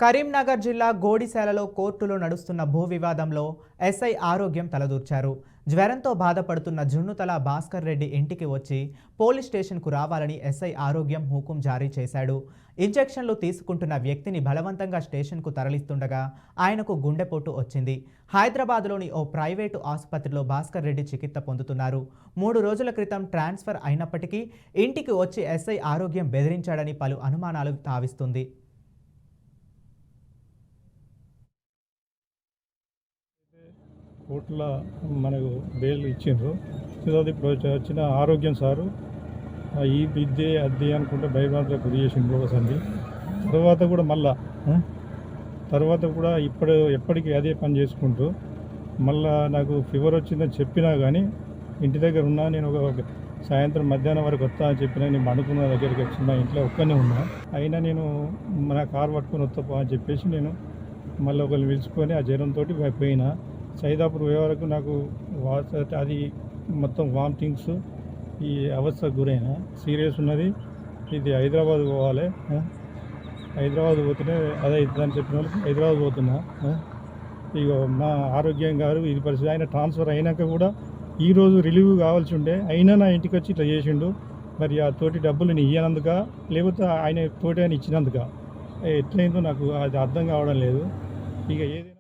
కరీంనగర్ జిల్లా గోడిశాలలో కోర్టులో నడుస్తున్న భూ వివాదంలో ఎస్ఐ ఆరోగ్యం తలదూర్చారు. జ్వరంతో బాధపడుతున్న జున్నుతల భాస్కర్ రెడ్డి ఇంటికి వచ్చి పోలీస్ స్టేషన్కు రావాలని ఎస్ఐ ఆరోగ్యం హుకుం జారీ చేశాడు. ఇంజెక్షన్లు తీసుకుంటున్న వ్యక్తిని బలవంతంగా స్టేషన్కు తరలిస్తుండగా ఆయనకు గుండెపోటు వచ్చింది. హైదరాబాద్లోని ఓ ప్రైవేటు ఆసుపత్రిలో భాస్కర్ రెడ్డి చికిత్స పొందుతున్నారు. 3 రోజుల క్రితం ట్రాన్స్ఫర్ అయినప్పటికీ ఇంటికి వచ్చి ఎస్ఐ ఆరోగ్యం బెదిరించాడని పలు అనుమానాలు తావిస్తుంది. కోర్టులో మనకు బెయిల్ ఇచ్చిండ్రు. ఇప్పుడు వచ్చిన ఆరోగ్యం సారు ఈ విద్య అద్దె అనుకుంటే భయభ్రాంతులకు గురి చేసిండ్రు ఒకసారి. తర్వాత కూడా ఎప్పటికీ అదే పని చేసుకుంటూ మళ్ళా నాకు ఫీవర్ వచ్చిందని చెప్పినా కానీ ఇంటి దగ్గర ఉన్నా. నేను ఒక సాయంత్రం మధ్యాహ్నం వరకు వస్తా అని చెప్పినా నేను అనుకున్న దగ్గరికి వచ్చి మా ఇంట్లో ఒక్కనే ఉన్నా. అయినా నేను మన కారు పట్టుకొని వస్తాపా అని చెప్పేసి నేను మళ్ళీ ఒకరిని పిలుచుకొని ఆ జ్వరంతో పోయినా. సైదాపూర్ పోయే వరకు నాకు అది మొత్తం వామిటింగ్స్ ఈ అవస్థకు గురైన సీరియస్ ఉన్నది. ఇది హైదరాబాద్ పోవాలి. హైదరాబాద్ పోతేనే అదే అవుతుందని చెప్పిన వాళ్ళకి హైదరాబాద్ పోతున్నా. ఇక మా ఆరోగ్యం గారు ఇది పరిస్థితి. ఆయన ట్రాన్స్ఫర్ అయినాక కూడా ఈరోజు రిలీవ్ కావాల్సి ఉండే, అయినా నా ఇంటికి వచ్చి ఇట్లా చేసిండు. మరి ఆ తోటి డబ్బులు నేను ఇయ్యనందుక లేకపోతే ఆయన తోటి ఆయన ఇచ్చినందుక ఎట్లయిందో నాకు అది అర్థం కావడం లేదు. ఇక ఏది